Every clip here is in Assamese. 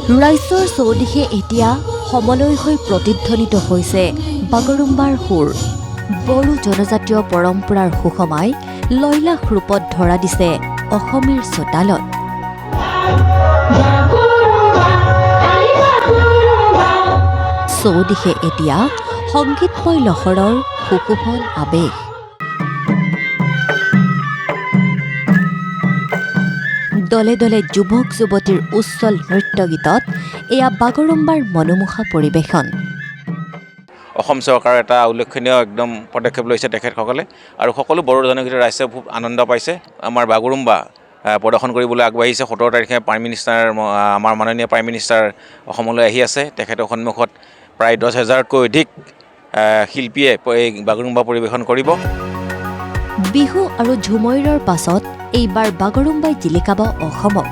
ৰাজ্যৰ চৌদিশে এতিয়া সমলয় হৈ প্ৰতিধ্বনিত হৈছে বাগৰুম্বাৰ সুৰ। বড়ো জনজাতীয় পৰম্পৰাৰ সুষমাই লয়লাস ৰূপত ধৰা দিছে অসমীৰ চোতালত। চৌদিশে এতিয়া সংগীতময় লহৰৰ সুশোভন আৱেশ। দলে দলে যুৱক যুৱতীৰ উচ্ছল নৃত্য গীতত এয়া বাগৰুম্বাৰ মনোমোহা পৰিৱেশন। অসম চৰকাৰৰ এটা উল্লেখনীয় একদম পদক্ষেপ লৈছে তেখেতসকলে, আৰু সকলো বড়ো জনগোষ্ঠীৰ ৰাইজে খুব আনন্দ পাইছে। আমাৰ বাগৰুম্বা প্ৰদৰ্শন কৰিবলৈ আগবাঢ়িছে। 17 তাৰিখে প্ৰাইম মিনিষ্টাৰ, আমাৰ মাননীয় প্ৰাইম মিনিষ্টাৰ অসমলৈ আহি আছে। তেখেতৰ সন্মুখত প্ৰায় 10,000তকৈ অধিক শিল্পীয়ে এই বাগৰুম্বা পৰিৱেশন কৰিব। বিহু আৰু ঝুমৈৰৰ পাছত এইবাৰ বাগৰুম্বাই জিলিকাব অসমক।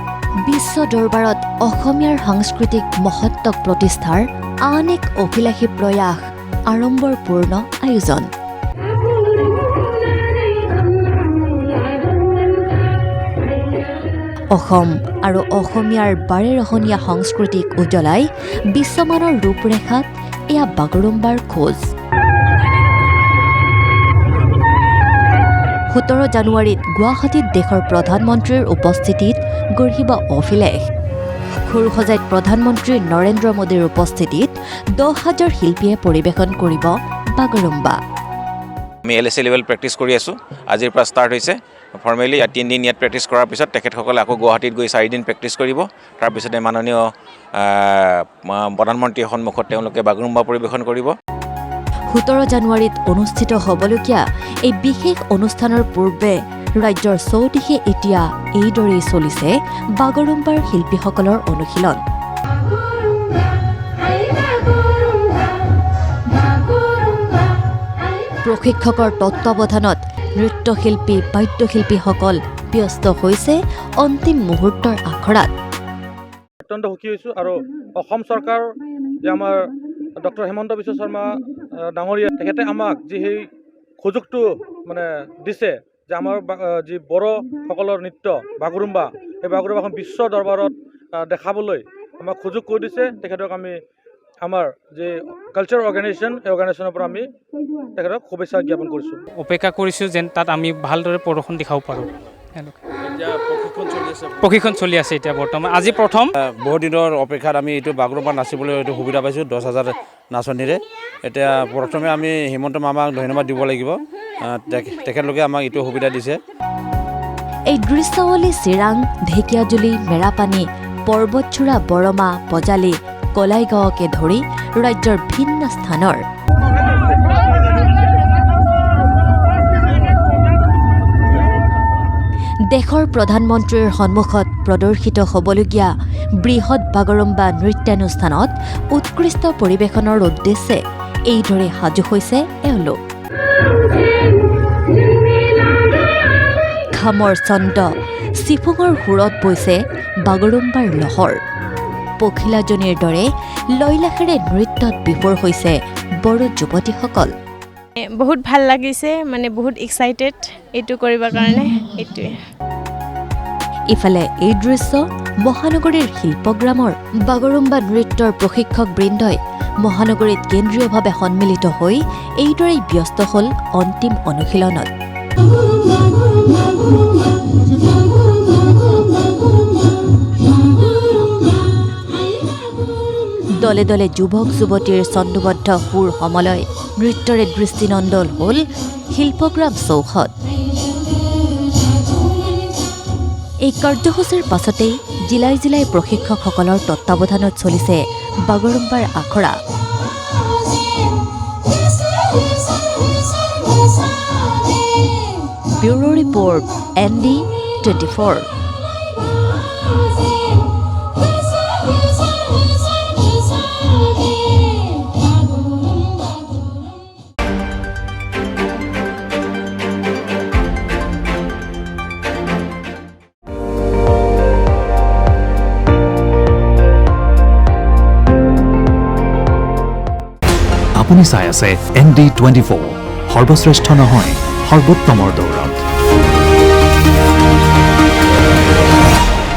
বিশ্ব দৰবাৰত অসমীয়াৰ সাংস্কৃতিক মহত্বক প্ৰতিষ্ঠাৰ আন এক অভিলাষী প্ৰয়াস, আড়ম্বৰপূৰ্ণ আয়োজন। অসম আৰু অসমীয়াৰ বাৰেৰহণীয়া সংস্কৃতিক উজ্বলাই বিশ্বমানৰ ৰূপৰেখাত এয়া বাগৰুম্বাৰ খোজ। 17 জানুৱাৰীত গুৱাহাটীত দেশৰ প্ৰধানমন্ত্ৰীৰ উপস্থিতিত গঢ়িব অভিলেখ। খোৰসজাইত প্ৰধানমন্ত্ৰী নৰেন্দ্ৰ মোদীৰ উপস্থিতিত 10,000 শিল্পীয়ে পৰিৱেশন কৰিব বাগৰুম্বা। আমি LSA লেভেল প্ৰেক্টিছ কৰি আছোঁ। আজিৰ পৰা ষ্টাৰ্ট হৈছে ফৰ্মেলি। 3 দিন ইয়াত প্ৰেক্টিছ কৰাৰ পিছত তেখেতসকলে আকৌ গুৱাহাটীত গৈ 4 দিন প্ৰেক্টিছ কৰিব। তাৰপিছতে মাননীয় প্ৰধানমন্ত্ৰীৰ সন্মুখত তেওঁলোকে বাগৰুম্বা পৰিৱেশন কৰিব। 17 জানুৱাৰীত অনুষ্ঠিত হ'বলগীয়া এই বিশেষ অনুষ্ঠানৰ পূৰ্বে ৰাজ্যৰ চৌদিশে এতিয়া এইদৰেই চলিছে বাগৰুম্বাৰ শিল্পীসকলৰ অনুশীলন। প্ৰশিক্ষকৰ তত্বাৱধানত নৃত্যশিল্পী, বাদ্যশিল্পীসকল ব্যস্ত হৈছে অন্তিম মুহূৰ্তৰ আখৰাত। অত্যন্ত সুখী হৈছোঁ, আৰু অসম চৰকাৰ যে আমাৰ ডক্টৰ হিমন্ত বিশ্ব শৰ্মা ডাঙৰীয়া, তেখেতে আমাক যি সেই সুযোগটো দিছে যে আমাৰ যি বড়োসকলৰ নৃত্য বাগৰুম্বা, সেই বাগৰুম্বাখন বিশ্ব দৰবাৰত দেখাবলৈ আমাক সুযোগ কৰি দিছে। তেখেতক আমি আমাৰ যি কালচাৰ অৰ্গেনাইজেশ্যন, সেই অৰ্গেনাইজেশ্যনৰ পৰা আমি তেখেতক শুভেচ্ছা জ্ঞাপন কৰিছোঁ। অপেক্ষা কৰিছোঁ যেন তাত আমি ভালদৰে প্ৰদৰ্শন দেখাব পাৰোঁ। প্ৰশিক্ষণ চলি আছে এতিয়া বৰ্তমান, আজি প্ৰথম। বহুত দিনৰ অপেক্ষাত আমি এইটো বাগৰুম্বা নাচিবলৈ এইটো সুবিধা পাইছোঁ 10,000 নাচনীৰে। এতিয়া প্ৰথমে আমি হিমন্ত মামাক ধন্যবাদ দিব লাগিব, তেখেতলোকে আমাক এইটো সুবিধা দিছে। এই দৃশ্যাৱলী চিৰাং, ঢেকীয়াজুলি, মেৰাপানী, পৰ্বতচূড়া, বৰমা, পজালি, কলাইগাঁৱকে ধৰি ৰাজ্যৰ ভিন্ন স্থানৰ। দেশৰ প্ৰধানমন্ত্ৰীৰ সন্মুখত প্ৰদৰ্শিত হ'বলগীয়া বৃহৎ বাগৰুম্বা নৃত্যানুষ্ঠানত উৎকৃষ্ট পৰিৱেশনৰ উদ্দেশ্যে এইদৰে সাজু হৈছে এওঁলোক। খামৰ ছন্দ, চিফুঙৰ সুৰত বৈছে বাগৰুম্বাৰ লহৰ। পখিলাজনীৰ দৰে লয়লাসেৰে নৃত্যত বিভোৰ হৈছে বড়ো যুৱতীসকল। বহুত ভাল লাগিছে, বহুত এক্সাইটেড এইটো কৰিবৰ কাৰণে। এইটোৱে ইফালে এই দৃশ্য মহানগৰীৰ শিল্পগ্ৰামৰ। বাগৰুম্বা নৃত্যৰ প্ৰশিক্ষক বৃন্দই মহানগৰীত কেন্দ্ৰীয়ভাৱে সন্মিলিত হৈ এইদৰেই ব্যস্ত হ'ল অন্তিম অনুশীলনত। দলে দলে যুৱক যুৱতীৰ ছন্দবদ্ধ সুৰ সমলয় নৃত্যৰে দৃষ্টিনন্দন হ'ল শিল্পগ্ৰাম চৌহদ। এই কাৰ্যসূচীৰ পাছতেই জিলাই জিলাই প্ৰশিক্ষকসকলৰ তত্বাৱধানত চলিছে বাগৰুম্বাৰ আখৰা। Bureau report, ND24। আপুনি চাই আছে ND24, সৰ্বশ্ৰেষ্ঠ নহয়, সৰ্বোত্তমৰ দৌৰত।